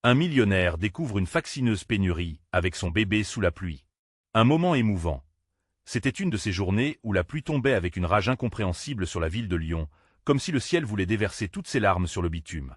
Un millionnaire découvre une factineuse pénurie avec son bébé sous la pluie. Un moment émouvant. C'était une de ces journées où la pluie tombait avec une rage incompréhensible sur la ville de Lyon, comme si le ciel voulait déverser toutes ses larmes sur le bitume.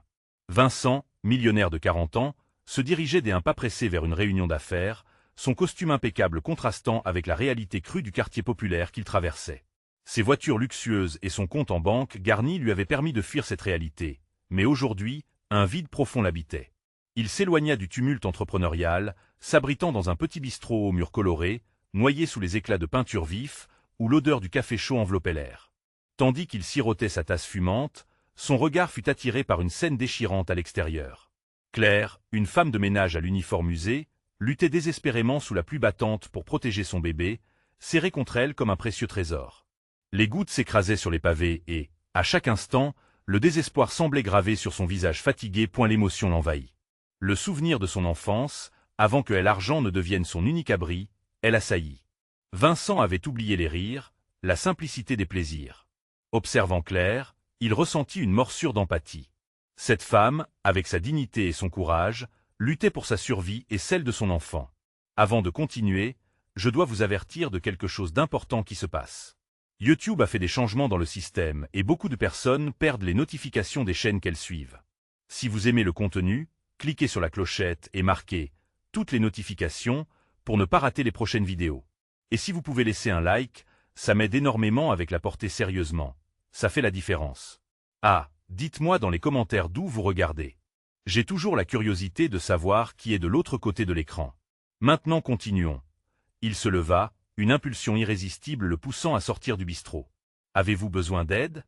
Vincent, millionnaire de 40 ans, se dirigeait d'un pas pressé vers une réunion d'affaires, son costume impeccable contrastant avec la réalité crue du quartier populaire qu'il traversait. Ses voitures luxueuses et son compte en banque garni lui avaient permis de fuir cette réalité, mais aujourd'hui, un vide profond l'habitait. Il s'éloigna du tumulte entrepreneurial, s'abritant dans un petit bistrot aux murs colorés, noyé sous les éclats de peinture vifs, où l'odeur du café chaud enveloppait l'air. Tandis qu'il sirotait sa tasse fumante, son regard fut attiré par une scène déchirante à l'extérieur. Claire, une femme de ménage à l'uniforme usé, luttait désespérément sous la pluie battante pour protéger son bébé, serré contre elle comme un précieux trésor. Les gouttes s'écrasaient sur les pavés et, à chaque instant, le désespoir semblait gravé sur son visage fatigué point l'émotion l'envahit. Le souvenir de son enfance, avant que l'argent ne devienne son unique abri, elle assaillit. Vincent avait oublié les rires, la simplicité des plaisirs. Observant Claire, il ressentit une morsure d'empathie. Cette femme, avec sa dignité et son courage, luttait pour sa survie et celle de son enfant. Avant de continuer, je dois vous avertir de quelque chose d'important qui se passe. YouTube a fait des changements dans le système et beaucoup de personnes perdent les notifications des chaînes qu'elles suivent. Si vous aimez le contenu, cliquez sur la clochette et marquez « Toutes les notifications » pour ne pas rater les prochaines vidéos. Et si vous pouvez laisser un like, ça m'aide énormément avec la portée sérieusement. Ça fait la différence. Ah, dites-moi dans les commentaires d'où vous regardez. J'ai toujours la curiosité de savoir qui est de l'autre côté de l'écran. Maintenant continuons. Il se leva, une impulsion irrésistible le poussant à sortir du bistrot. « Avez-vous besoin d'aide »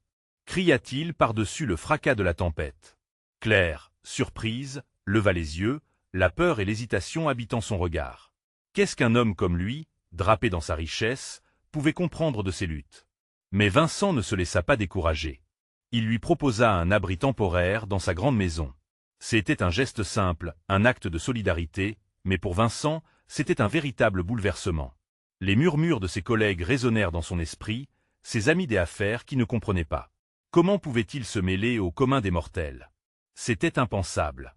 cria-t-il par-dessus le fracas de la tempête. Claire, surprise, leva les yeux, la peur et l'hésitation habitant son regard. Qu'est-ce qu'un homme comme lui, drapé dans sa richesse, pouvait comprendre de ses luttes? Mais Vincent ne se laissa pas décourager. Il lui proposa un abri temporaire dans sa grande maison. C'était un geste simple, un acte de solidarité, mais pour Vincent, c'était un véritable bouleversement. Les murmures de ses collègues résonnèrent dans son esprit, ses amis des affaires qui ne comprenaient pas. Comment pouvait-il se mêler au commun des mortels? C'était impensable.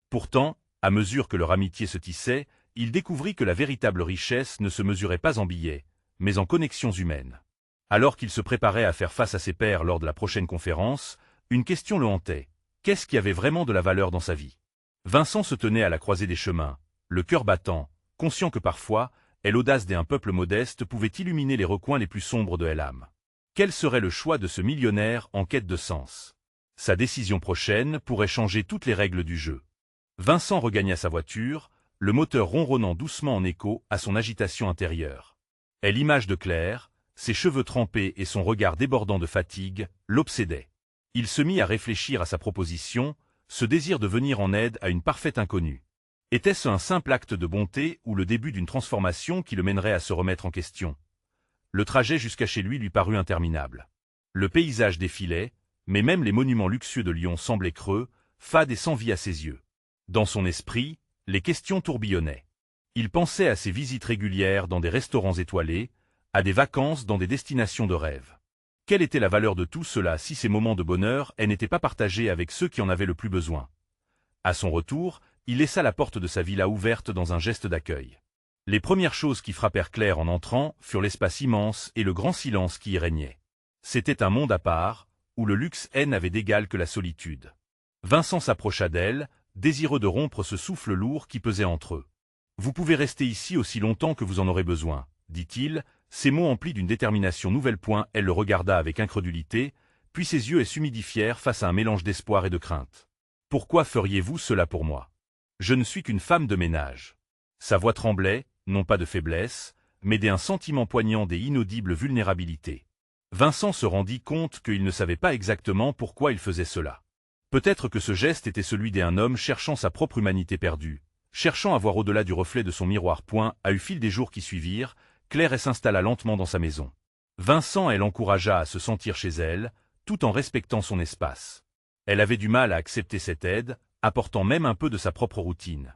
Pourtant, à mesure que leur amitié se tissait, il découvrit que la véritable richesse ne se mesurait pas en billets, mais en connexions humaines. Alors qu'il se préparait à faire face à ses pairs lors de la prochaine conférence, une question le hantait. Qu'est-ce qui avait vraiment de la valeur dans sa vie? Vincent se tenait à la croisée des chemins, le cœur battant, conscient que parfois, l'audace d'un peuple modeste pouvait illuminer les recoins les plus sombres de l'âme. Quel serait le choix de ce millionnaire en quête de sens? Sa décision prochaine pourrait changer toutes les règles du jeu. Vincent regagna sa voiture, le moteur ronronnant doucement en écho à son agitation intérieure. Et l'image de Claire, ses cheveux trempés et son regard débordant de fatigue, l'obsédaient. Il se mit à réfléchir à sa proposition, ce désir de venir en aide à une parfaite inconnue. Était-ce un simple acte de bonté ou le début d'une transformation qui le mènerait à se remettre en question? Le trajet jusqu'à chez lui parut interminable. Le paysage défilait, mais même les monuments luxueux de Lyon semblaient creux, fades et sans vie à ses yeux. Dans son esprit, les questions tourbillonnaient. Il pensait à ses visites régulières dans des restaurants étoilés, à des vacances dans des destinations de rêve. Quelle était la valeur de tout cela si ces moments de bonheur n'étaient pas partagés avec ceux qui en avaient le plus besoin? À son retour, il laissa la porte de sa villa ouverte dans un geste d'accueil. Les premières choses qui frappèrent Claire en entrant furent l'espace immense et le grand silence qui y régnait. C'était un monde à part, où le luxe n'avait d'égal que la solitude. Vincent s'approcha d'elle, désireux de rompre ce souffle lourd qui pesait entre eux. « Vous pouvez rester ici aussi longtemps que vous en aurez besoin, » dit-il, ses mots emplis d'une détermination nouvelle. Elle le regarda avec incrédulité, puis ses yeux s'humidifièrent face à un mélange d'espoir et de crainte. « Pourquoi feriez-vous cela pour moi? Je ne suis qu'une femme de ménage. » Sa voix tremblait, non pas de faiblesse, mais d'un sentiment poignant et inaudible vulnérabilité. Vincent se rendit compte qu'il ne savait pas exactement pourquoi il faisait cela. Peut-être que ce geste était celui d'un homme cherchant sa propre humanité perdue, cherchant à voir au-delà du reflet de son miroir. Au fil des jours qui suivirent, Claire s'installa lentement dans sa maison. Vincent l'encouragea à se sentir chez elle, tout en respectant son espace. Elle avait du mal à accepter cette aide, apportant même un peu de sa propre routine.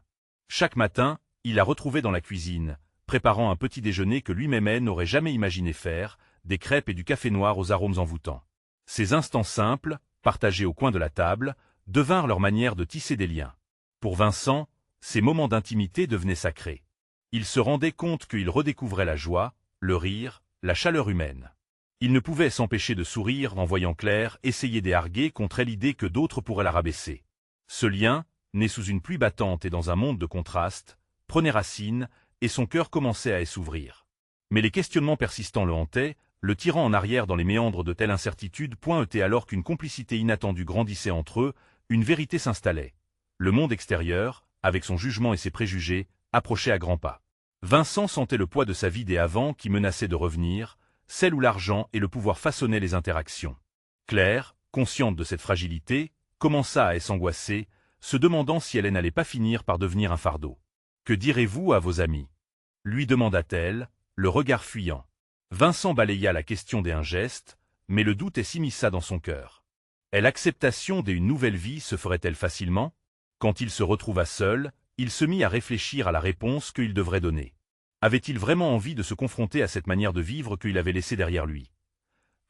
Chaque matin, il la retrouvait dans la cuisine, préparant un petit déjeuner que lui-même n'aurait jamais imaginé faire, des crêpes et du café noir aux arômes envoûtants. Ces instants simples, partagés au coin de la table, devinrent leur manière de tisser des liens. Pour Vincent, ces moments d'intimité devenaient sacrés. Il se rendait compte qu'il redécouvrait la joie, le rire, la chaleur humaine. Il ne pouvait s'empêcher de sourire en voyant Claire essayer d'arguer contre l'idée que d'autres pourraient la rabaisser. Ce lien, né sous une pluie battante et dans un monde de contrastes, prenait racine, et son cœur commençait à s'ouvrir. Mais les questionnements persistants le hantaient, le tirant en arrière dans les méandres de telle incertitude. Et alors qu'une complicité inattendue grandissait entre eux, une vérité s'installait. Le monde extérieur, avec son jugement et ses préjugés, approchait à grands pas. Vincent sentait le poids de sa vie d'avant qui menaçait de revenir, celle où l'argent et le pouvoir façonnaient les interactions. Claire, consciente de cette fragilité, commença à s'angoisser, se demandant si elle n'allait pas finir par devenir un fardeau. « Que direz-vous à vos amis ?» lui demanda-t-elle, le regard fuyant. Vincent balaya la question d'un geste, mais le doute s'immisça dans son cœur. L'acceptation d'une nouvelle vie se ferait-elle facilement? Quand il se retrouva seul, il se mit à réfléchir à la réponse qu'il devrait donner. Avait-il vraiment envie de se confronter à cette manière de vivre qu'il avait laissée derrière lui?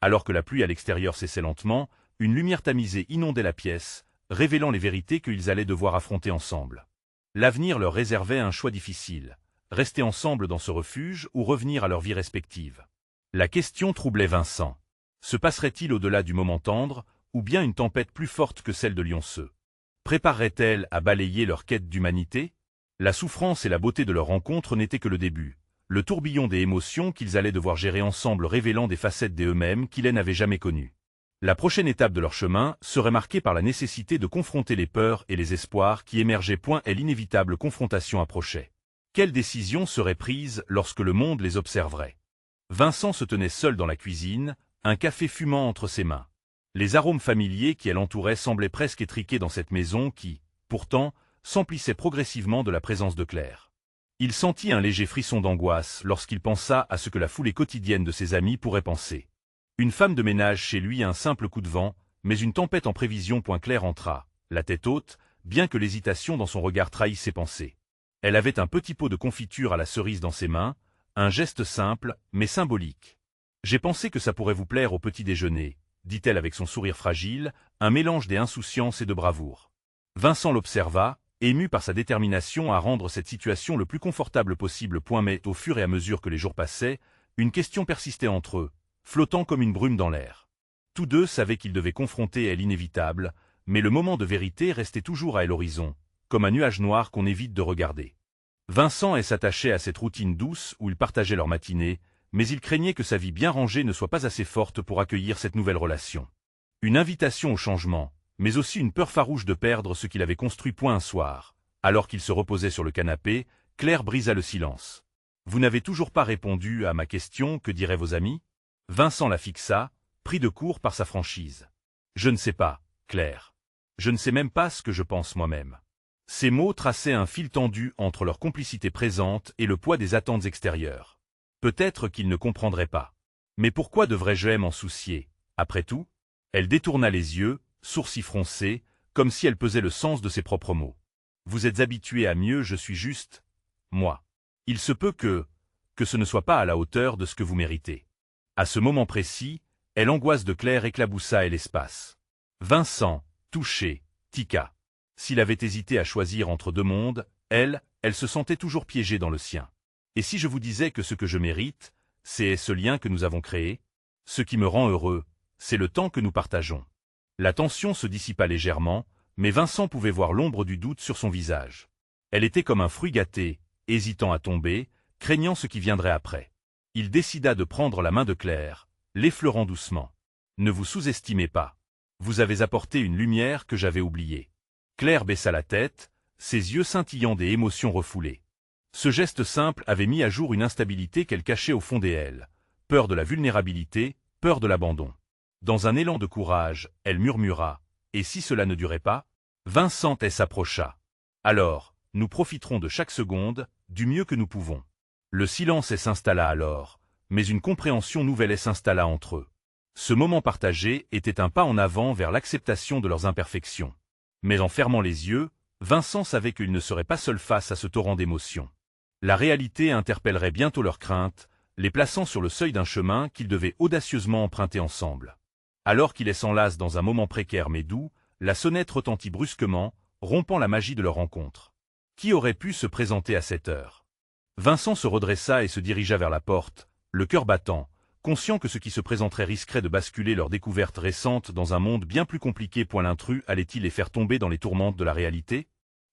Alors que la pluie à l'extérieur cessait lentement, une lumière tamisée inondait la pièce, révélant les vérités qu'ils allaient devoir affronter ensemble. L'avenir leur réservait un choix difficile, rester ensemble dans ce refuge ou revenir à leur vie respective. La question troublait Vincent. Se passerait-il au-delà du moment tendre, ou bien une tempête plus forte que celle de Lionceux? Préparerait-elle à balayer leur quête d'humanité? La souffrance et la beauté de leur rencontre n'étaient que le début, le tourbillon des émotions qu'ils allaient devoir gérer ensemble révélant des facettes d'eux-mêmes qu'ils n'avaient jamais connues. La prochaine étape de leur chemin serait marquée par la nécessité de confronter les peurs et les espoirs qui émergeaient. Et l'inévitable confrontation approchait. Quelle décision serait prise lorsque le monde les observerait? Vincent se tenait seul dans la cuisine, un café fumant entre ses mains. Les arômes familiers qui l'entouraient semblaient presque étriqués dans cette maison qui, pourtant, s'emplissait progressivement de la présence de Claire. Il sentit un léger frisson d'angoisse lorsqu'il pensa à ce que la foulée quotidienne de ses amis pourrait penser. Une femme de ménage chez lui, un simple coup de vent, mais une tempête en prévision. Claire entra, la tête haute, bien que l'hésitation dans son regard trahît ses pensées. Elle avait un petit pot de confiture à la cerise dans ses mains, un geste simple, mais symbolique. « J'ai pensé que ça pourrait vous plaire au petit déjeuner », dit-elle avec son sourire fragile, un mélange d'insouciance et de bravoure. Vincent l'observa, ému par sa détermination à rendre cette situation le plus confortable possible. Mais au fur et à mesure que les jours passaient, une question persistait entre eux, flottant comme une brume dans l'air. Tous deux savaient qu'ils devaient confronter l'inévitable, mais le moment de vérité restait toujours à l'horizon, comme un nuage noir qu'on évite de regarder. Vincent s'attachait à cette routine douce où ils partageaient leur matinée, mais il craignait que sa vie bien rangée ne soit pas assez forte pour accueillir cette nouvelle relation. Une invitation au changement, mais aussi une peur farouche de perdre ce qu'il avait construit. Un soir, alors qu'il se reposait sur le canapé, Claire brisa le silence. « Vous n'avez toujours pas répondu à ma question, que diraient vos amis ?» Vincent la fixa, pris de court par sa franchise. « Je ne sais pas, Claire. Je ne sais même pas ce que je pense moi-même. » Ces mots traçaient un fil tendu entre leur complicité présente et le poids des attentes extérieures. Peut-être qu'il ne comprendrait pas. Mais pourquoi devrais-je m'en soucier, après tout? Elle détourna les yeux, sourcils froncés, comme si elle pesait le sens de ses propres mots. Vous êtes habitué à mieux, je suis juste, moi. Il se peut que ce ne soit pas à la hauteur de ce que vous méritez. À ce moment précis, l'angoisse de Claire éclaboussa l'espace. Vincent, touché, tiqua. S'il avait hésité à choisir entre deux mondes, elle se sentait toujours piégée dans le sien. Et si je vous disais que ce que je mérite, c'est ce lien que nous avons créé? Ce qui me rend heureux, c'est le temps que nous partageons. La tension se dissipa légèrement, mais Vincent pouvait voir l'ombre du doute sur son visage. Elle était comme un fruit gâté, hésitant à tomber, craignant ce qui viendrait après. Il décida de prendre la main de Claire, l'effleurant doucement. « Ne vous sous-estimez pas. Vous avez apporté une lumière que j'avais oubliée. » Claire baissa la tête, ses yeux scintillant des émotions refoulées. Ce geste simple avait mis à jour une instabilité qu'elle cachait au fond d'elle. Peur de la vulnérabilité, peur de l'abandon. Dans un élan de courage, elle murmura « Et si cela ne durait pas ?» Vincent s'approcha. « Alors, nous profiterons de chaque seconde, du mieux que nous pouvons. » Le silence s'installa alors, mais une compréhension nouvelle s'installa entre eux. Ce moment partagé était un pas en avant vers l'acceptation de leurs imperfections. Mais en fermant les yeux, Vincent savait qu'il ne serait pas seul face à ce torrent d'émotions. La réalité interpellerait bientôt leurs craintes, les plaçant sur le seuil d'un chemin qu'ils devaient audacieusement emprunter ensemble. Alors qu'il s'enlace dans un moment précaire mais doux, la sonnette retentit brusquement, rompant la magie de leur rencontre. Qui aurait pu se présenter à cette heure? Vincent se redressa et se dirigea vers la porte, le cœur battant, conscient que ce qui se présenterait risquerait de basculer leur découverte récente dans un monde bien plus compliqué. L'intrus allait-il les faire tomber dans les tourmentes de la réalité?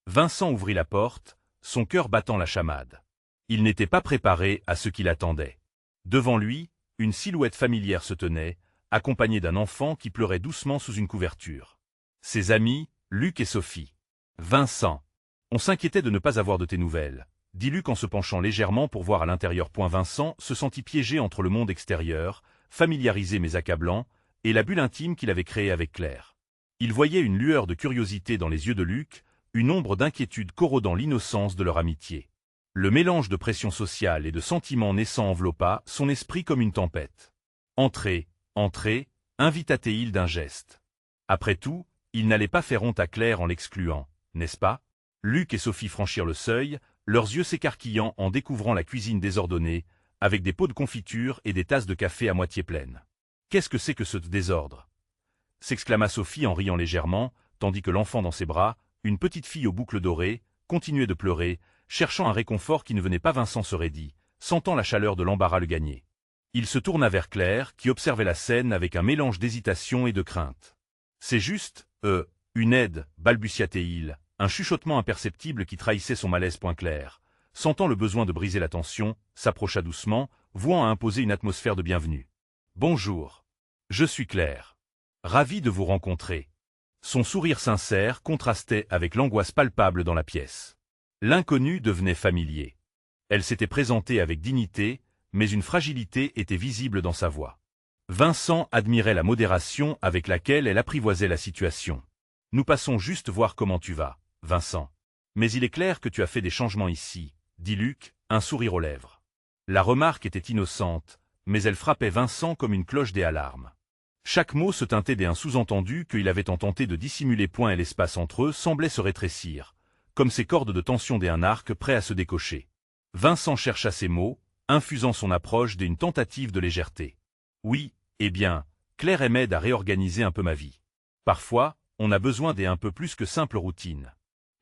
Vincent ouvrit la porte, son cœur battant la chamade. Il n'était pas préparé à ce qu'il attendait. Devant lui, une silhouette familière se tenait, accompagnée d'un enfant qui pleurait doucement sous une couverture. Ses amis, Luc et Sophie. Vincent. On s'inquiétait de ne pas avoir de tes nouvelles, dit Luc en se penchant légèrement pour voir à l'intérieur. Vincent se sentit piégé entre le monde extérieur, familiarisé mais accablant, et la bulle intime qu'il avait créée avec Claire. Il voyait une lueur de curiosité dans les yeux de Luc, une ombre d'inquiétude corrodant l'innocence de leur amitié. Le mélange de pression sociale et de sentiments naissants enveloppa son esprit comme une tempête. Entrez, entrez, invita-t-il d'un geste. Après tout, il n'allait pas faire honte à Claire en l'excluant, n'est-ce pas? Luc et Sophie franchirent le seuil, leurs yeux s'écarquillant en découvrant la cuisine désordonnée, avec des pots de confiture et des tasses de café à moitié pleines. Qu'est-ce que c'est que ce désordre? S'exclama Sophie en riant légèrement, tandis que l'enfant dans ses bras, une petite fille aux boucles dorées, continuait de pleurer, cherchant un réconfort qui ne venait pas. Vincent se raidit, sentant la chaleur de l'embarras le gagner. Il se tourna vers Claire, qui observait la scène avec un mélange d'hésitation et de crainte. C'est juste, une aide, balbutia-t-il, un chuchotement imperceptible qui trahissait son malaise. Claire, sentant le besoin de briser la tension, s'approcha doucement, vouant à imposer une atmosphère de bienvenue. Bonjour. Je suis Claire. Ravi de vous rencontrer. Son sourire sincère contrastait avec l'angoisse palpable dans la pièce. L'inconnu devenait familier. Elle s'était présentée avec dignité, mais une fragilité était visible dans sa voix. Vincent admirait la modération avec laquelle elle apprivoisait la situation. Nous passons juste voir comment tu vas, Vincent. Mais il est clair que tu as fait des changements ici, dit Luc, un sourire aux lèvres. La remarque était innocente, mais elle frappait Vincent comme une cloche des alarmes. Chaque mot se teintait d'un sous-entendu qu'il avait tant tenté de dissimuler. Et l'espace entre eux semblait se rétrécir, comme ces cordes de tension d'un arc prêt à se décocher. Vincent chercha ses mots, infusant son approche d'une tentative de légèreté. Oui, eh bien, Claire m'aide à réorganiser un peu ma vie. Parfois, on a besoin d'un peu plus que simple routine.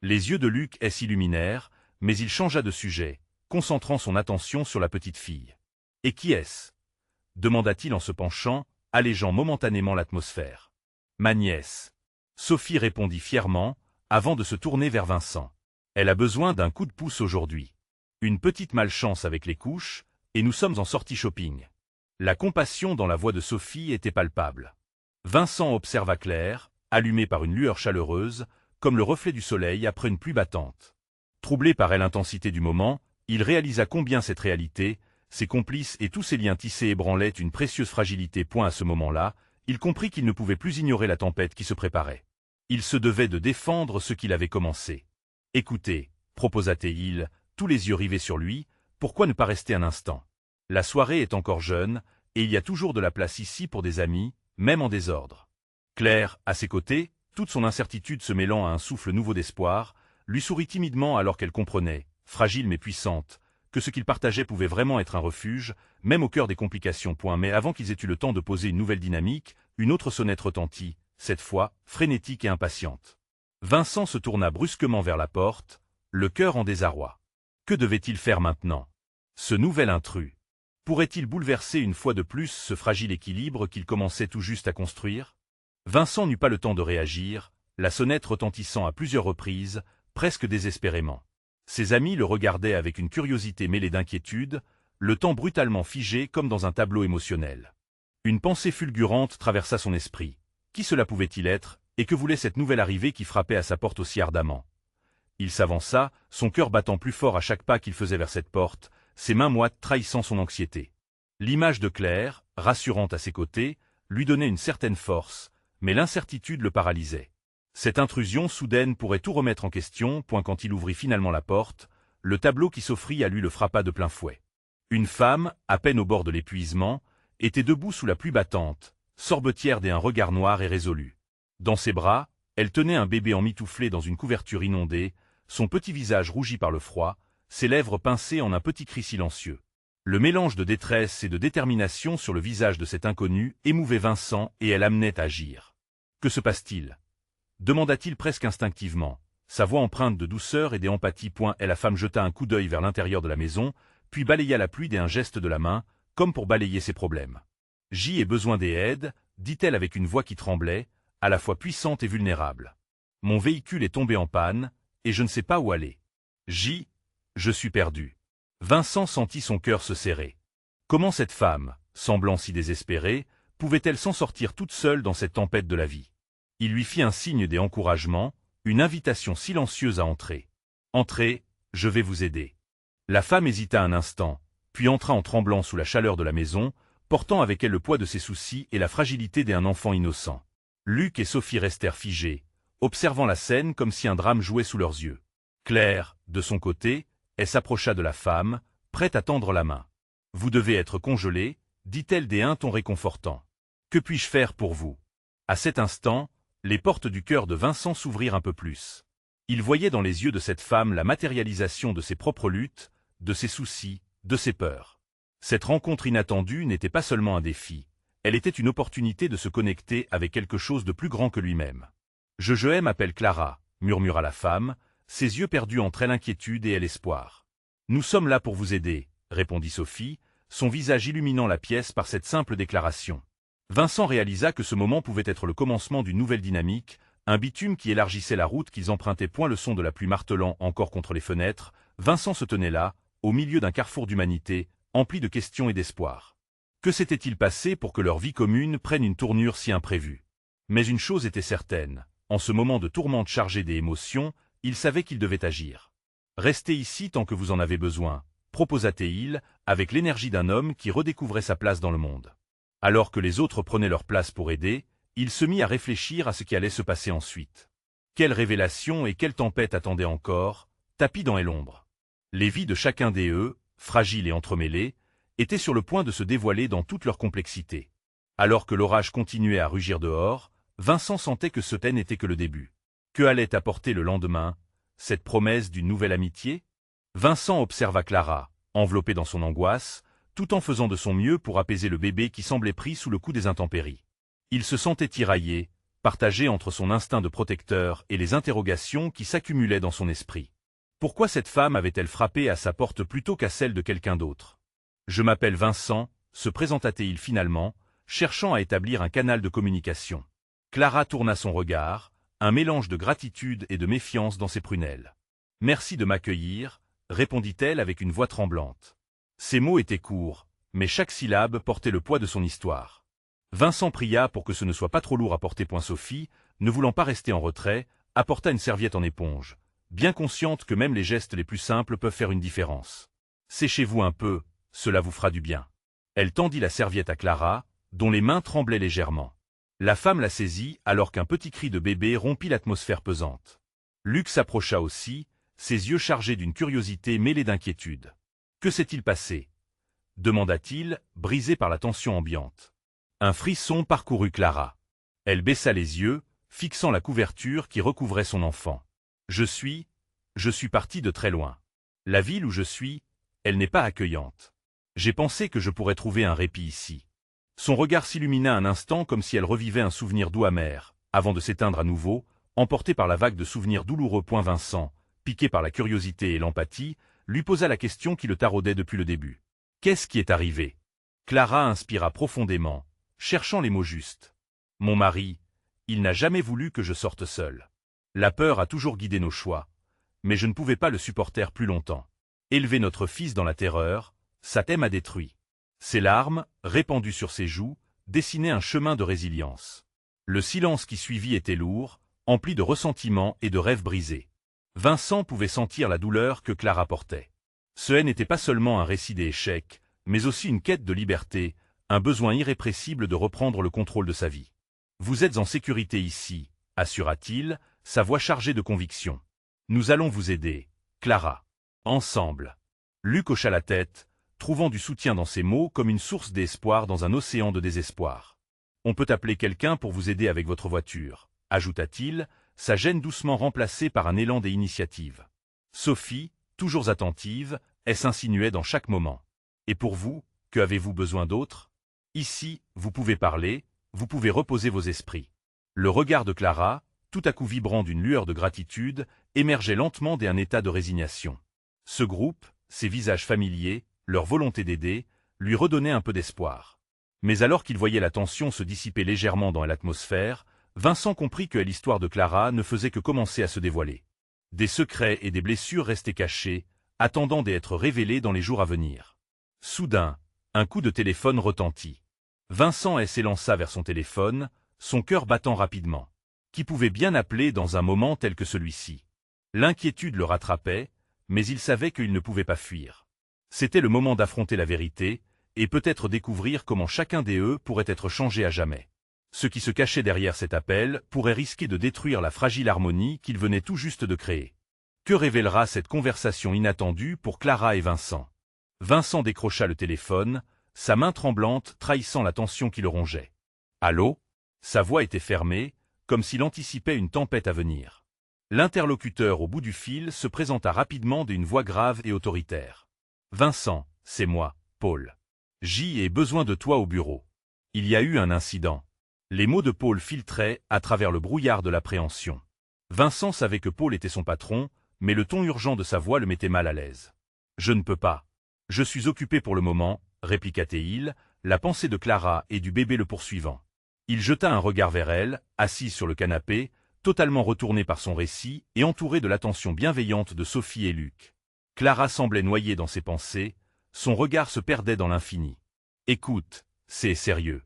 Les yeux de Luc s'illuminèrent, mais il changea de sujet, concentrant son attention sur la petite fille. « Et qui est-ce » demanda-t-il en se penchant, allégeant momentanément l'atmosphère. « Ma nièce. » Sophie répondit fièrement, avant de se tourner vers Vincent. « Elle a besoin d'un coup de pouce aujourd'hui. Une petite malchance avec les couches, et nous sommes en sortie shopping. » La compassion dans la voix de Sophie était palpable. Vincent observa Claire, allumée par une lueur chaleureuse, comme le reflet du soleil après une pluie battante. Troublé par l'intensité du moment, il réalisa combien cette réalité, ses complices et tous ses liens tissés ébranlaient une précieuse fragilité. À ce moment-là, il comprit qu'il ne pouvait plus ignorer la tempête qui se préparait. Il se devait de défendre ce qu'il avait commencé. « Écoutez, proposa-t-il, tous les yeux rivés sur lui, pourquoi ne pas rester un instant? La soirée est encore jeune, et il y a toujours de la place ici pour des amis, même en désordre. » Claire, à ses côtés, toute son incertitude se mêlant à un souffle nouveau d'espoir, lui sourit timidement alors qu'elle comprenait, fragile mais puissante, que ce qu'ils partageaient pouvait vraiment être un refuge, même au cœur des complications. Mais avant qu'ils aient eu le temps de poser une nouvelle dynamique, une autre sonnette retentit, cette fois, frénétique et impatiente. Vincent se tourna brusquement vers la porte, le cœur en désarroi. Que devait-il faire maintenant? Ce nouvel intrus pourrait-il bouleverser une fois de plus ce fragile équilibre qu'il commençait tout juste à construire? Vincent n'eut pas le temps de réagir, la sonnette retentissant à plusieurs reprises, presque désespérément. Ses amis le regardaient avec une curiosité mêlée d'inquiétude, le temps brutalement figé comme dans un tableau émotionnel. Une pensée fulgurante traversa son esprit. Qui cela pouvait-il être, et que voulait cette nouvelle arrivée qui frappait à sa porte aussi ardemment? Il s'avança, son cœur battant plus fort à chaque pas qu'il faisait vers cette porte, ses mains moites trahissant son anxiété. L'image de Claire, rassurante à ses côtés, lui donnait une certaine force, mais l'incertitude le paralysait. Cette intrusion soudaine pourrait tout remettre en question. Quand il ouvrit finalement la porte, le tableau qui s'offrit à lui le frappa de plein fouet. Une femme, à peine au bord de l'épuisement, était debout sous la pluie battante, sorbetière d'un regard noir et résolu. Dans ses bras, elle tenait un bébé emmitouflé dans une couverture inondée, son petit visage rougi par le froid, ses lèvres pincées en un petit cri silencieux. Le mélange de détresse et de détermination sur le visage de cet inconnu émouvait Vincent et elle amenait à agir. « Que se passe-t-il » demanda-t-il presque instinctivement, sa voix empreinte de douceur et d'empathie. Et la femme jeta un coup d'œil vers l'intérieur de la maison, puis balaya la pluie d'un geste de la main, comme pour balayer ses problèmes. « J'ai besoin d'aide, dit-elle avec une voix qui tremblait, à la fois puissante et vulnérable. Mon véhicule est tombé en panne, et je ne sais pas où aller. Je suis perdu. » Vincent sentit son cœur se serrer. Comment cette femme, semblant si désespérée, pouvait-elle s'en sortir toute seule dans cette tempête de la vie? Il lui fit un signe d'encouragement, une invitation silencieuse à entrer. « Entrez, je vais vous aider. » La femme hésita un instant, puis entra en tremblant sous la chaleur de la maison, portant avec elle le poids de ses soucis et la fragilité d'un enfant innocent. Luc et Sophie restèrent figés, observant la scène comme si un drame jouait sous leurs yeux. Claire, de son côté, elle s'approcha de la femme, prête à tendre la main. « Vous devez être congelée, dit-elle d'un ton réconfortant. Que puis-je faire pour vous? » À cet instant, les portes du cœur de Vincent s'ouvrirent un peu plus. Il voyait dans les yeux de cette femme la matérialisation de ses propres luttes, de ses soucis, de ses peurs. Cette rencontre inattendue n'était pas seulement un défi, elle était une opportunité de se connecter avec quelque chose de plus grand que lui-même. « Je m'appelle Clara, » murmura la femme, ses yeux perdus entre l'inquiétude et l'espoir. « Nous sommes là pour vous aider, » répondit Sophie, son visage illuminant la pièce par cette simple déclaration. Vincent réalisa que ce moment pouvait être le commencement d'une nouvelle dynamique, un bitume qui élargissait la route qu'ils empruntaient. Le son de la pluie martelant encore contre les fenêtres, Vincent se tenait là, au milieu d'un carrefour d'humanité, empli de questions et d'espoir. Que s'était-il passé pour que leur vie commune prenne une tournure si imprévue? Mais une chose était certaine, en ce moment de tourmente chargé d'émotions, il savait qu'il devait agir. « Restez ici tant que vous en avez besoin », proposa-t-il, avec l'énergie d'un homme qui redécouvrait sa place dans le monde. Alors que les autres prenaient leur place pour aider, il se mit à réfléchir à ce qui allait se passer ensuite. Quelle révélation et quelle tempête attendaient encore, tapis dans l'ombre. Les vies de chacun d'eux, fragiles et entremêlées, étaient sur le point de se dévoiler dans toute leur complexité. Alors que l'orage continuait à rugir dehors, Vincent sentait que ce n'était que le début. Que allait apporter le lendemain, cette promesse d'une nouvelle amitié? Vincent observa Clara, enveloppée dans son angoisse, tout en faisant de son mieux pour apaiser le bébé qui semblait pris sous le coup des intempéries. Il se sentait tiraillé, partagé entre son instinct de protecteur et les interrogations qui s'accumulaient dans son esprit. Pourquoi cette femme avait-elle frappé à sa porte plutôt qu'à celle de quelqu'un d'autre? « Je m'appelle Vincent », se présenta-t-il finalement, cherchant à établir un canal de communication. Clara tourna son regard, un mélange de gratitude et de méfiance dans ses prunelles. « Merci de m'accueillir », répondit-elle avec une voix tremblante. Ces mots étaient courts, mais chaque syllabe portait le poids de son histoire. Vincent pria pour que ce ne soit pas trop lourd à porter. Sophie, ne voulant pas rester en retrait, apporta une serviette en éponge, bien consciente que même les gestes les plus simples peuvent faire une différence. « Séchez-vous un peu, cela vous fera du bien. » Elle tendit la serviette à Clara, dont les mains tremblaient légèrement. La femme la saisit alors qu'un petit cri de bébé rompit l'atmosphère pesante. Luc s'approcha aussi, ses yeux chargés d'une curiosité mêlée d'inquiétude. « Que s'est-il passé » demanda-t-il, brisé par la tension ambiante. Un frisson parcourut Clara. Elle baissa les yeux, fixant la couverture qui recouvrait son enfant. « Je suis partie de très loin. La ville où je suis, elle n'est pas accueillante. J'ai pensé que je pourrais trouver un répit ici. » Son regard s'illumina un instant comme si elle revivait un souvenir doux amer, avant de s'éteindre à nouveau, emporté par la vague de souvenirs douloureux. Vincent, piqué par la curiosité et l'empathie, lui posa la question qui le taraudait depuis le début. « Qu'est-ce qui est arrivé ?» Clara inspira profondément, cherchant les mots justes. « Mon mari, il n'a jamais voulu que je sorte seule. La peur a toujours guidé nos choix, mais je ne pouvais pas le supporter plus longtemps. Élever notre fils dans la terreur, ça m'a détruit. » Ses larmes, répandues sur ses joues, dessinaient un chemin de résilience. Le silence qui suivit était lourd, empli de ressentiment et de rêves brisés. Vincent pouvait sentir la douleur que Clara portait. Ce n'était pas seulement un récit d'échecs, mais aussi une quête de liberté, un besoin irrépressible de reprendre le contrôle de sa vie. « Vous êtes en sécurité ici », assura-t-il, sa voix chargée de conviction. « Nous allons vous aider, Clara. Ensemble. » Luc hocha la tête, trouvant du soutien dans ces mots comme une source d'espoir dans un océan de désespoir. « On peut appeler quelqu'un pour vous aider avec votre voiture », ajouta-t-il, sa gêne doucement remplacée par un élan d'initiative. Sophie, toujours attentive, elle s'insinuait dans chaque moment. « Et pour vous, que avez-vous besoin d'autre? Ici, vous pouvez parler, vous pouvez reposer vos esprits. » Le regard de Clara, tout à coup vibrant d'une lueur de gratitude, émergeait lentement d'un état de résignation. Ce groupe, ces visages familiers, leur volonté d'aider, lui redonnaient un peu d'espoir. Mais alors qu'il voyait la tension se dissiper légèrement dans l'atmosphère, Vincent comprit que l'histoire de Clara ne faisait que commencer à se dévoiler. Des secrets et des blessures restaient cachés, attendant d'être révélés dans les jours à venir. Soudain, un coup de téléphone retentit. Vincent s'élança vers son téléphone, son cœur battant rapidement. Qui pouvait bien appeler dans un moment tel que celui-ci? L'inquiétude le rattrapait, mais il savait qu'il ne pouvait pas fuir. C'était le moment d'affronter la vérité, et peut-être découvrir comment chacun d'eux pourrait être changé à jamais. Ce qui se cachait derrière cet appel pourrait risquer de détruire la fragile harmonie qu'il venait tout juste de créer. Que révélera cette conversation inattendue pour Clara et Vincent? Vincent décrocha le téléphone, sa main tremblante trahissant la tension qui le rongeait. « Allô ?» Sa voix était fermée, comme s'il anticipait une tempête à venir. L'interlocuteur au bout du fil se présenta rapidement d'une voix grave et autoritaire. « Vincent, c'est moi, Paul. J'ai besoin de toi au bureau. Il y a eu un incident. » Les mots de Paul filtraient à travers le brouillard de l'appréhension. Vincent savait que Paul était son patron, mais le ton urgent de sa voix le mettait mal à l'aise. « Je ne peux pas. Je suis occupé pour le moment, » répliqua-t-il, la pensée de Clara et du bébé le poursuivant. Il jeta un regard vers elle, assise sur le canapé, totalement retournée par son récit et entourée de l'attention bienveillante de Sophie et Luc. Clara semblait noyée dans ses pensées, son regard se perdait dans l'infini. « Écoute, c'est sérieux.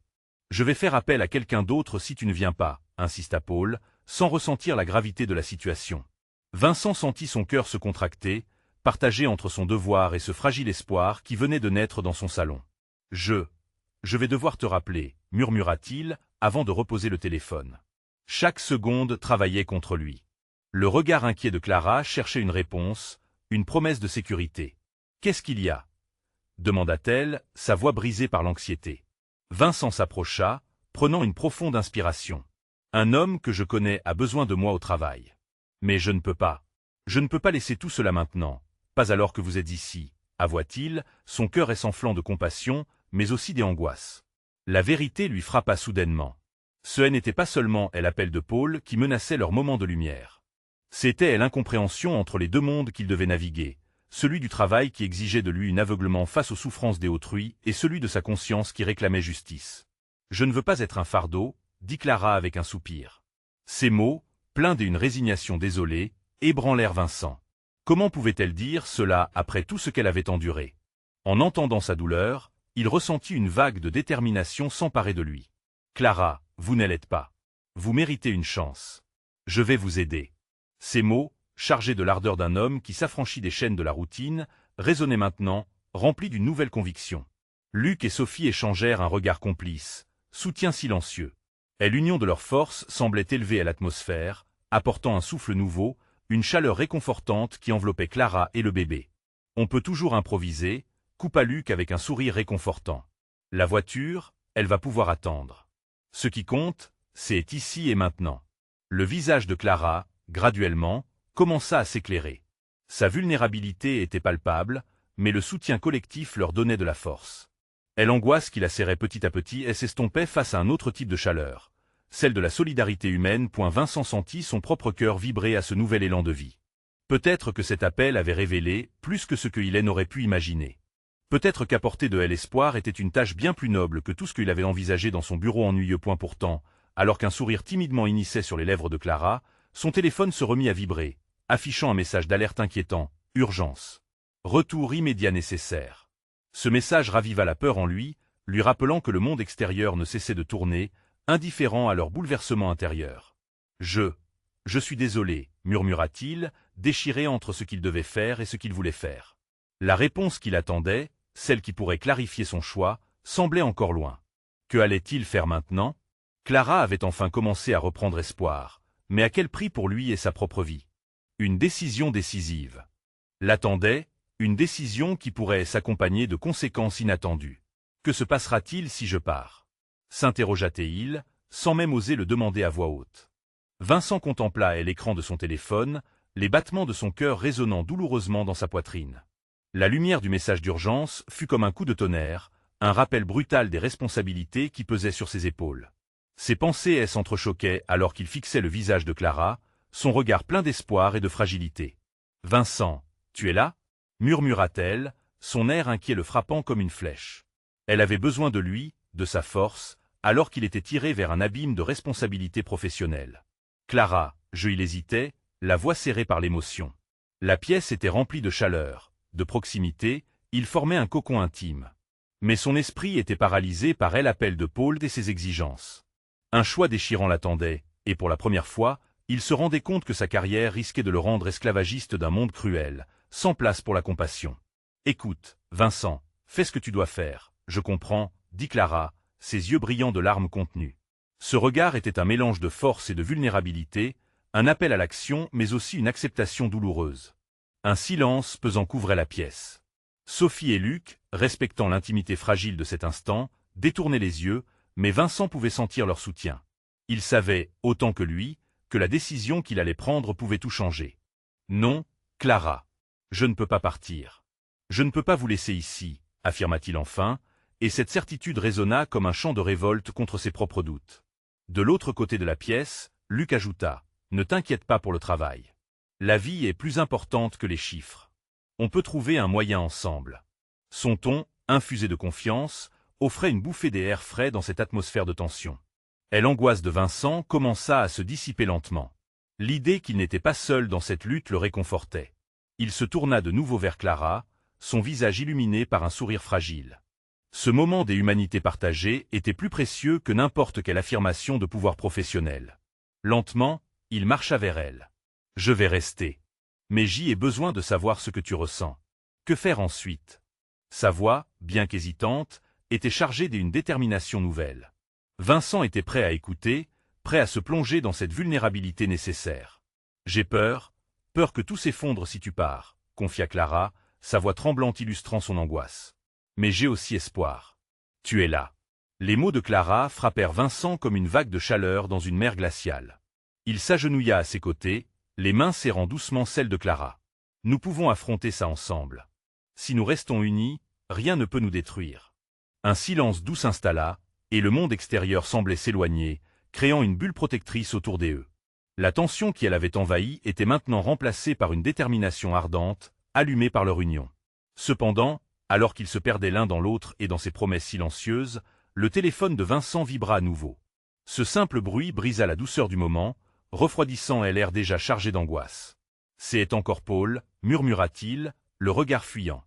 Je vais faire appel à quelqu'un d'autre si tu ne viens pas, » insista Paul, sans ressentir la gravité de la situation. Vincent sentit son cœur se contracter, partagé entre son devoir et ce fragile espoir qui venait de naître dans son salon. « Je vais devoir te rappeler, » murmura-t-il, avant de reposer le téléphone. Chaque seconde travaillait contre lui. Le regard inquiet de Clara cherchait une réponse, une promesse de sécurité. « Qu'est-ce qu'il y a ?» demanda-t-elle, sa voix brisée par l'anxiété. Vincent s'approcha, prenant une profonde inspiration. « Un homme que je connais a besoin de moi au travail. Mais je ne peux pas. Je ne peux pas laisser tout cela maintenant, pas alors que vous êtes ici, » avoua-t-il, son cœur essoufflant de compassion, mais aussi d'angoisse. La vérité lui frappa soudainement. Ce n'était pas seulement l'appel de Paul qui menaçait leur moment de lumière. C'était l'incompréhension entre les deux mondes qu'il devait naviguer, celui du travail qui exigeait de lui un aveuglement face aux souffrances des autrui et celui de sa conscience qui réclamait justice. « Je ne veux pas être un fardeau, » dit Clara avec un soupir. Ces mots, pleins d'une résignation désolée, ébranlèrent Vincent. Comment pouvait-elle dire cela après tout ce qu'elle avait enduré? En entendant sa douleur, il ressentit une vague de détermination s'emparer de lui. « Clara, vous ne l'êtes pas. Vous méritez une chance. Je vais vous aider. » Ces mots, chargés de l'ardeur d'un homme qui s'affranchit des chaînes de la routine, résonnaient maintenant, remplis d'une nouvelle conviction. Luc et Sophie échangèrent un regard complice, soutien silencieux. Et l'union de leurs forces semblait élever à l'atmosphère, apportant un souffle nouveau, une chaleur réconfortante qui enveloppait Clara et le bébé. « On peut toujours improviser », coupa Luc avec un sourire réconfortant. « La voiture, elle va pouvoir attendre. Ce qui compte, c'est ici et maintenant. » Le visage de Clara, graduellement, commença à s'éclairer. Sa vulnérabilité était palpable, mais le soutien collectif leur donnait de la force. Et l'angoisse qui la serrait petit à petit s'estompait face à un autre type de chaleur, celle de la solidarité humaine. Vincent sentit son propre cœur vibrer à ce nouvel élan de vie. Peut-être que cet appel avait révélé plus que ce qu'il n'aurait pu imaginer. Peut-être qu'apporter de l'espoir était une tâche bien plus noble que tout ce qu'il avait envisagé dans son bureau ennuyeux. Pourtant, alors qu'un sourire timidement initiait sur les lèvres de Clara, son téléphone se remit à vibrer, affichant un message d'alerte inquiétant, « Urgence. Retour immédiat nécessaire. » Ce message raviva la peur en lui rappelant que le monde extérieur ne cessait de tourner, indifférent à leur bouleversement intérieur. « Je suis désolé, » murmura-t-il, déchiré entre ce qu'il devait faire et ce qu'il voulait faire. La réponse qu'il attendait, celle qui pourrait clarifier son choix, semblait encore loin. Que allait-il faire maintenant? Clara avait enfin commencé à reprendre espoir, mais à quel prix pour lui et sa propre vie? Une décision décisive. L'attendait, une décision qui pourrait s'accompagner de conséquences inattendues. Que se passera-t-il si je pars? S'interrogea-t-il, sans même oser le demander à voix haute. Vincent contempla l'écran de son téléphone, les battements de son cœur résonnant douloureusement dans sa poitrine. La lumière du message d'urgence fut comme un coup de tonnerre, un rappel brutal des responsabilités qui pesaient sur ses épaules. Ses pensées s'entrechoquaient alors qu'il fixait le visage de Clara, son regard plein d'espoir et de fragilité. « Vincent, tu es là » murmura-t-elle, son air inquiet le frappant comme une flèche. Elle avait besoin de lui, de sa force, alors qu'il était tiré vers un abîme de responsabilité professionnelle. « Clara » il hésitait, la voix serrée par l'émotion. La pièce était remplie de chaleur, de proximité, il formait un cocon intime. Mais son esprit était paralysé par l'appel de Paul et ses exigences. Un choix déchirant l'attendait, et pour la première fois, il se rendait compte que sa carrière risquait de le rendre esclavagiste d'un monde cruel, sans place pour la compassion. « Écoute, Vincent, fais ce que tu dois faire, je comprends, » dit Clara, ses yeux brillants de larmes contenues. Ce regard était un mélange de force et de vulnérabilité, un appel à l'action mais aussi une acceptation douloureuse. Un silence pesant couvrait la pièce. Sophie et Luc, respectant l'intimité fragile de cet instant, détournaient les yeux, mais Vincent pouvait sentir leur soutien. Il savait, autant que lui, que la décision qu'il allait prendre pouvait tout changer. « Non, Clara. Je ne peux pas partir. Je ne peux pas vous laisser ici, » affirma-t-il enfin, et cette certitude résonna comme un chant de révolte contre ses propres doutes. De l'autre côté de la pièce, Luc ajouta « Ne t'inquiète pas pour le travail. La vie est plus importante que les chiffres. On peut trouver un moyen ensemble. » Son ton, infusé de confiance, offrait une bouffée d'air frais dans cette atmosphère de tension. Et l'angoisse de Vincent commença à se dissiper lentement. L'idée qu'il n'était pas seul dans cette lutte le réconfortait. Il se tourna de nouveau vers Clara, son visage illuminé par un sourire fragile. Ce moment des humanités partagées était plus précieux que n'importe quelle affirmation de pouvoir professionnel. Lentement, il marcha vers elle. « Je vais rester. Mais j'y ai besoin de savoir ce que tu ressens. Que faire ensuite ?» Sa voix, bien qu'hésitante, était chargée d'une détermination nouvelle. Vincent était prêt à écouter, prêt à se plonger dans cette vulnérabilité nécessaire. « J'ai peur que tout s'effondre si tu pars, » confia Clara, sa voix tremblante illustrant son angoisse. « Mais j'ai aussi espoir. Tu es là. » Les mots de Clara frappèrent Vincent comme une vague de chaleur dans une mer glaciale. Il s'agenouilla à ses côtés, les mains serrant doucement celles de Clara. « Nous pouvons affronter ça ensemble. Si nous restons unis, rien ne peut nous détruire. » Un silence doux s'installa, et le monde extérieur semblait s'éloigner, créant une bulle protectrice autour d'eux. La tension qui l'avait envahi était maintenant remplacée par une détermination ardente, allumée par leur union. Cependant, alors qu'ils se perdaient l'un dans l'autre et dans ses promesses silencieuses, le téléphone de Vincent vibra à nouveau. Ce simple bruit brisa la douceur du moment, refroidissant l'air déjà chargé d'angoisse. « C'est encore Paul, » murmura-t-il, le regard fuyant.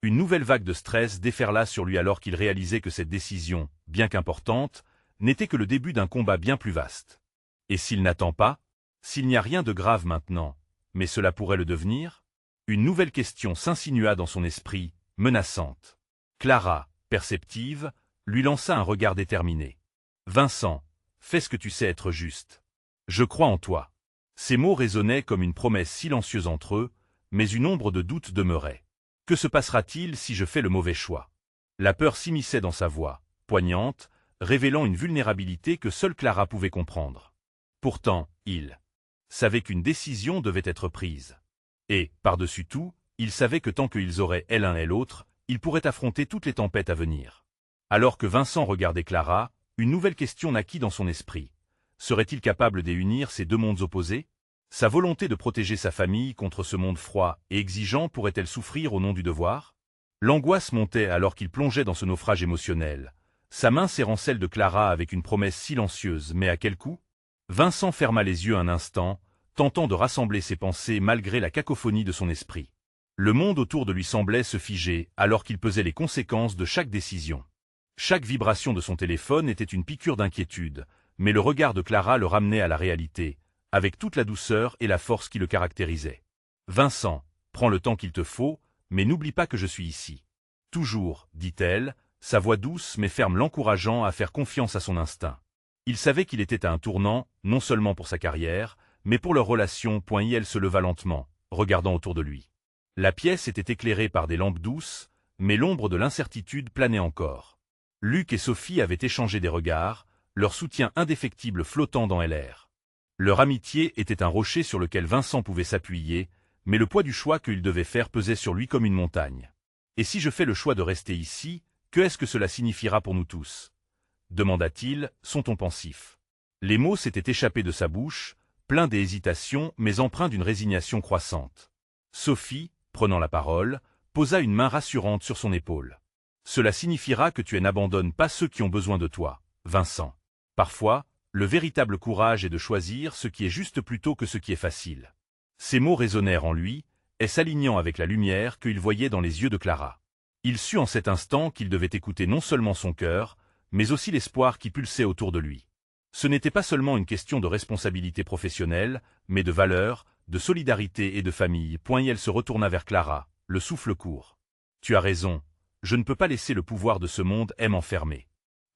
Une nouvelle vague de stress déferla sur lui alors qu'il réalisait que cette décision, bien qu'importante, n'était que le début d'un combat bien plus vaste. Et s'il n'attend pas? S'il n'y a rien de grave maintenant, mais cela pourrait le devenir? Une nouvelle question s'insinua dans son esprit, menaçante. Clara, perceptive, lui lança un regard déterminé. « Vincent, fais ce que tu sais être juste. Je crois en toi. » Ces mots résonnaient comme une promesse silencieuse entre eux, mais une ombre de doute demeurait. Que se passera-t-il si je fais le mauvais choix? La peur s'immisçait dans sa voix, poignante, révélant une vulnérabilité que seule Clara pouvait comprendre. Pourtant, il savait qu'une décision devait être prise. Et, par-dessus tout, il savait que tant qu'ils auraient l'un et l'autre, ils pourraient affronter toutes les tempêtes à venir. Alors que Vincent regardait Clara, une nouvelle question naquit dans son esprit. Serait-il capable d'unir ces deux mondes opposés? Sa volonté de protéger sa famille contre ce monde froid et exigeant pourrait-elle souffrir au nom du devoir? L'angoisse montait alors qu'il plongeait dans ce naufrage émotionnel, sa main serrant celle de Clara avec une promesse silencieuse, mais à quel coût? Vincent ferma les yeux un instant, tentant de rassembler ses pensées malgré la cacophonie de son esprit. Le monde autour de lui semblait se figer alors qu'il pesait les conséquences de chaque décision. Chaque vibration de son téléphone était une piqûre d'inquiétude, mais le regard de Clara le ramenait à la réalité, avec toute la douceur et la force qui le caractérisaient. « Vincent, prends le temps qu'il te faut, mais n'oublie pas que je suis ici. »« Toujours, » dit-elle, sa voix douce mais ferme l'encourageant à faire confiance à son instinct. Il savait qu'il était à un tournant, non seulement pour sa carrière, mais pour leur relation. Elle se leva lentement, regardant autour de lui. La pièce était éclairée par des lampes douces, mais l'ombre de l'incertitude planait encore. Luc et Sophie avaient échangé des regards, leur soutien indéfectible flottant dans l'air. Leur amitié était un rocher sur lequel Vincent pouvait s'appuyer, mais le poids du choix qu'il devait faire pesait sur lui comme une montagne. « Et si je fais le choix de rester ici, que est-ce que cela signifiera pour nous tous ?» demanda-t-il, son ton pensif. Les mots s'étaient échappés de sa bouche, pleins d'hésitation mais empreints d'une résignation croissante. Sophie, prenant la parole, posa une main rassurante sur son épaule. « Cela signifiera que tu n'abandonnes pas ceux qui ont besoin de toi, Vincent. Parfois, le véritable courage est de choisir ce qui est juste plutôt que ce qui est facile. » Ces mots résonnèrent en lui, et s'alignant avec la lumière qu'il voyait dans les yeux de Clara. Il sut en cet instant qu'il devait écouter non seulement son cœur, mais aussi l'espoir qui pulsait autour de lui. Ce n'était pas seulement une question de responsabilité professionnelle, mais de valeur, de solidarité et de famille. Elle se retourna vers Clara, le souffle court. « Tu as raison, je ne peux pas laisser le pouvoir de ce monde m'enfermer.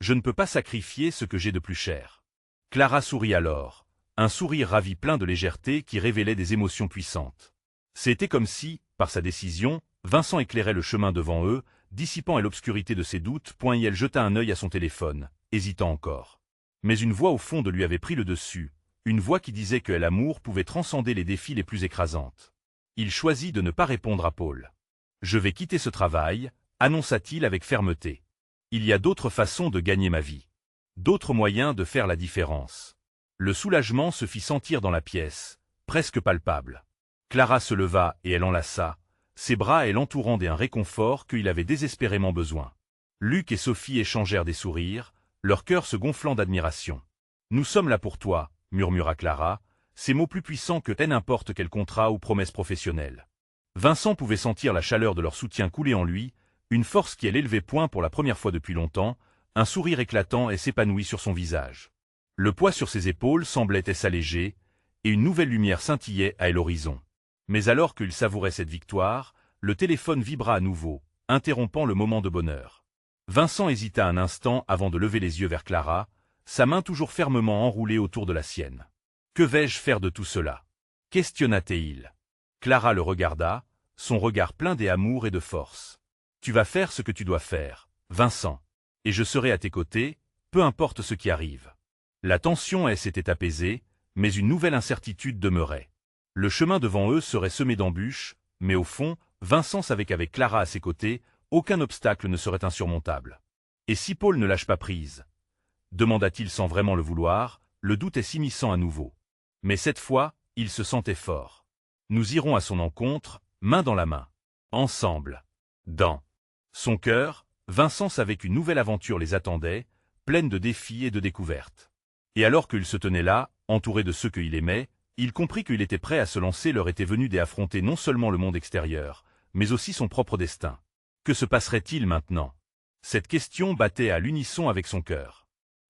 Je ne peux pas sacrifier ce que j'ai de plus cher. » Clara sourit alors, un sourire ravi plein de légèreté qui révélait des émotions puissantes. C'était comme si, par sa décision, Vincent éclairait le chemin devant eux, dissipant l'obscurité de ses doutes. Elle jeta un œil à son téléphone, hésitant encore. Mais une voix au fond de lui avait pris le dessus, une voix qui disait que l'amour pouvait transcender les défis les plus écrasantes. Il choisit de ne pas répondre à Paul. « Je vais quitter ce travail, » annonça-t-il avec fermeté. « Il y a d'autres façons de gagner ma vie. D'autres moyens de faire la différence. » Le soulagement se fit sentir dans la pièce, presque palpable. Clara se leva et elle enlaça, ses bras et l'entourant d'un réconfort qu'il avait désespérément besoin. Luc et Sophie échangèrent des sourires, leur cœur se gonflant d'admiration. « Nous sommes là pour toi, » murmura Clara, ces mots plus puissants que n'importe quel contrat ou promesse professionnelle. Vincent pouvait sentir la chaleur de leur soutien couler en lui, une force qui l'élevait point pour la première fois depuis longtemps, un sourire éclatant et s'épanouit sur son visage. Le poids sur ses épaules semblait s'alléger, et une nouvelle lumière scintillait à l'horizon. Mais alors qu'il savourait cette victoire, le téléphone vibra à nouveau, interrompant le moment de bonheur. Vincent hésita un instant avant de lever les yeux vers Clara, sa main toujours fermement enroulée autour de la sienne. « Que vais-je faire de tout cela » questionna-t-il. Clara le regarda, son regard plein d'amour et de force. « Tu vas faire ce que tu dois faire, Vincent, et je serai à tes côtés, peu importe ce qui arrive. » La tension s'était apaisée, mais une nouvelle incertitude demeurait. Le chemin devant eux serait semé d'embûches, mais au fond, Vincent savait qu'avec Clara à ses côtés, aucun obstacle ne serait insurmontable. Et si Paul ne lâche pas prise? Demanda-t-il sans vraiment le vouloir, le doute s'immisçant à nouveau. Mais cette fois, il se sentait fort. Nous irons à son encontre, main dans la main. Ensemble. Dans son cœur, Vincent savait qu'une nouvelle aventure les attendait, pleine de défis et de découvertes. Et alors qu'il se tenait là, entouré de ceux qu'il aimait, il comprit qu'il était prêt à se lancer. L'heure était venue d'affronter non seulement le monde extérieur, mais aussi son propre destin. Que se passerait-il maintenant? Cette question battait à l'unisson avec son cœur.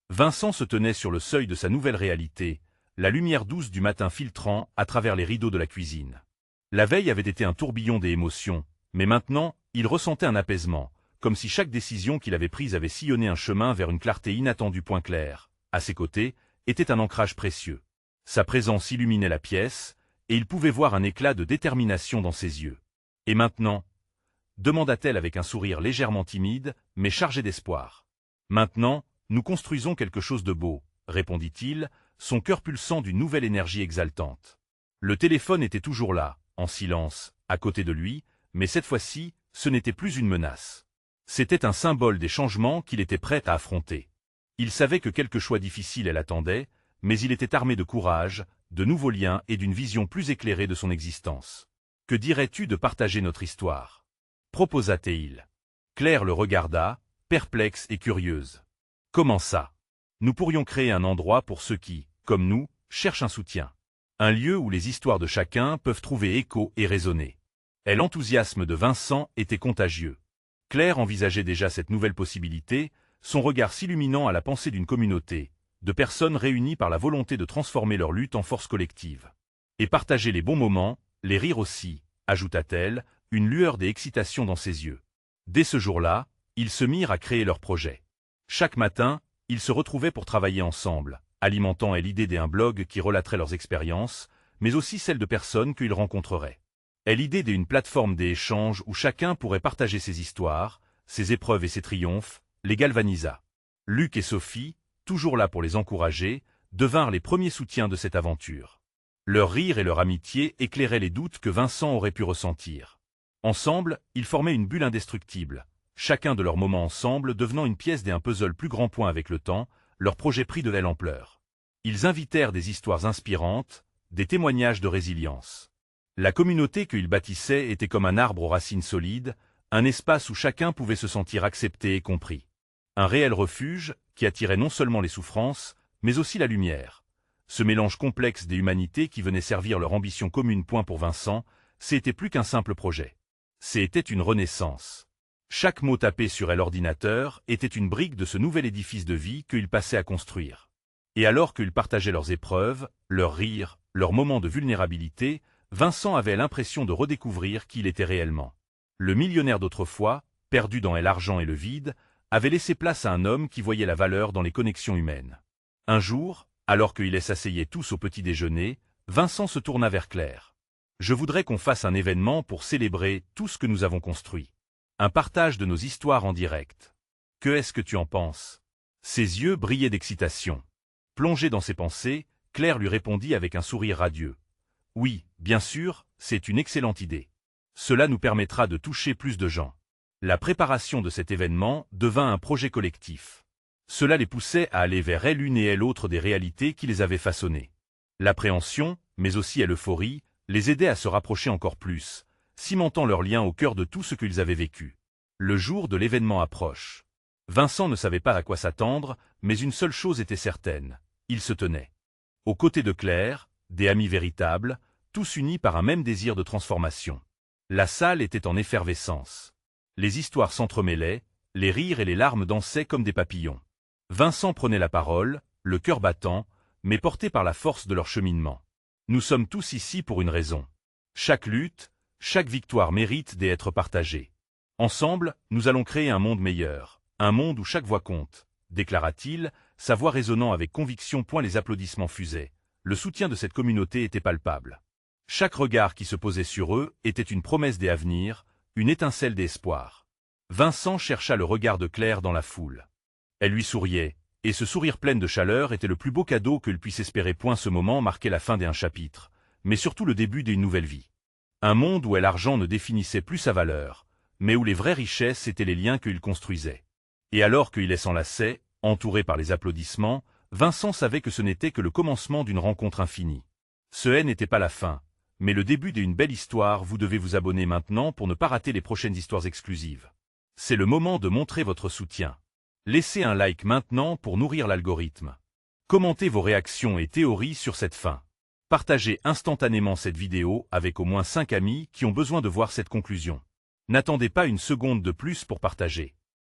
Vincent se tenait sur le seuil de sa nouvelle réalité, la lumière douce du matin filtrant à travers les rideaux de la cuisine. La veille avait été un tourbillon d'émotions, mais maintenant, il ressentait un apaisement, comme si chaque décision qu'il avait prise avait sillonné un chemin vers une clarté inattendue. Point clair, à ses côtés, était un ancrage précieux. Sa présence illuminait la pièce, et il pouvait voir un éclat de détermination dans ses yeux. « Et maintenant » demanda-t-elle avec un sourire légèrement timide, mais chargé d'espoir. « Maintenant, nous construisons quelque chose de beau, » répondit-il, son cœur pulsant d'une nouvelle énergie exaltante. Le téléphone était toujours là, en silence, à côté de lui, mais cette fois-ci, ce n'était plus une menace. C'était un symbole des changements qu'il était prêt à affronter. Il savait que quelque choix difficile l'attendait, mais il était armé de courage, de nouveaux liens et d'une vision plus éclairée de son existence. « Que dirais-tu de partager notre histoire » proposa-t-il. Claire le regarda, perplexe et curieuse. « Comment ça? Nous pourrions créer un endroit pour ceux qui, comme nous, cherchent un soutien. Un lieu où les histoires de chacun peuvent trouver écho et résonner. » Et l'enthousiasme de Vincent était contagieux. Claire envisageait déjà cette nouvelle possibilité, son regard s'illuminant à la pensée d'une communauté, de personnes réunies par la volonté de transformer leur lutte en force collective. Et partager les bons moments, les rires aussi, ajouta-t-elle, une lueur d'excitation dans ses yeux. Dès ce jour-là, ils se mirent à créer leur projet. Chaque matin, ils se retrouvaient pour travailler ensemble, alimentant l'idée d'un blog qui relaterait leurs expériences, mais aussi celles de personnes qu'ils rencontreraient. Et l'idée d'une plateforme d'échange où chacun pourrait partager ses histoires, ses épreuves et ses triomphes, les galvanisa. Luc et Sophie, toujours là pour les encourager, devinrent les premiers soutiens de cette aventure. Leur rire et leur amitié éclairaient les doutes que Vincent aurait pu ressentir. Ensemble, ils formaient une bulle indestructible, chacun de leurs moments ensemble devenant une pièce d'un puzzle plus grand point avec le temps, leur projet prit de l'ampleur. Ils invitèrent des histoires inspirantes, des témoignages de résilience. La communauté qu'ils bâtissaient était comme un arbre aux racines solides, un espace où chacun pouvait se sentir accepté et compris. Un réel refuge qui attirait non seulement les souffrances, mais aussi la lumière. Ce mélange complexe des humanités qui venait servir leur ambition commune. Pour Vincent, c'était plus qu'un simple projet. C'était une renaissance. Chaque mot tapé sur l'ordinateur était une brique de ce nouvel édifice de vie qu'il passait à construire. Et alors qu'ils partageaient leurs épreuves, leurs rires, leurs moments de vulnérabilité, Vincent avait l'impression de redécouvrir qui il était réellement. Le millionnaire d'autrefois, perdu dans l'argent et le vide, avait laissé place à un homme qui voyait la valeur dans les connexions humaines. Un jour, alors qu'ils s'asseyaient tous au petit déjeuner, Vincent se tourna vers Claire. « Je voudrais qu'on fasse un événement pour célébrer tout ce que nous avons construit. Un partage de nos histoires en direct. Que est-ce que tu en penses ?» Ses yeux brillaient d'excitation. Plongée dans ses pensées, Claire lui répondit avec un sourire radieux. « Oui, bien sûr, c'est une excellente idée. Cela nous permettra de toucher plus de gens. » La préparation de cet événement devint un projet collectif. Cela les poussait à aller vers l'une et l'autre des réalités qui les avaient façonnés. L'appréhension, mais aussi l'euphorie, les aidait à se rapprocher encore plus, cimentant leur lien au cœur de tout ce qu'ils avaient vécu. Le jour de l'événement approche. Vincent ne savait pas à quoi s'attendre, mais une seule chose était certaine, il se tenait. Aux côtés de Claire, des amis véritables, tous unis par un même désir de transformation. La salle était en effervescence. Les histoires s'entremêlaient, les rires et les larmes dansaient comme des papillons. Vincent prenait la parole, le cœur battant, mais porté par la force de leur cheminement. Nous sommes tous ici pour une raison. Chaque lutte, chaque victoire mérite d'être partagée. Ensemble, nous allons créer un monde meilleur, un monde où chaque voix compte, déclara-t-il, sa voix résonnant avec conviction. Les applaudissements fusaient. Le soutien de cette communauté était palpable. Chaque regard qui se posait sur eux était une promesse d'avenir, une étincelle d'espoir. Vincent chercha le regard de Claire dans la foule. Elle lui souriait, et ce sourire plein de chaleur était le plus beau cadeau qu'il puisse espérer. Ce moment marquait la fin d'un chapitre, mais surtout le début d'une nouvelle vie. Un monde où l'argent ne définissait plus sa valeur, mais où les vraies richesses étaient les liens qu'il construisait. Et alors qu'il s'enlaçait, entouré par les applaudissements, Vincent savait que ce n'était que le commencement d'une rencontre infinie. Ce n'était pas la fin, mais le début d'une belle histoire. Vous devez vous abonner maintenant pour ne pas rater les prochaines histoires exclusives. C'est le moment de montrer votre soutien. Laissez un like maintenant pour nourrir l'algorithme. Commentez vos réactions et théories sur cette fin. Partagez instantanément cette vidéo avec au moins 5 amis qui ont besoin de voir cette conclusion. N'attendez pas une seconde de plus pour partager.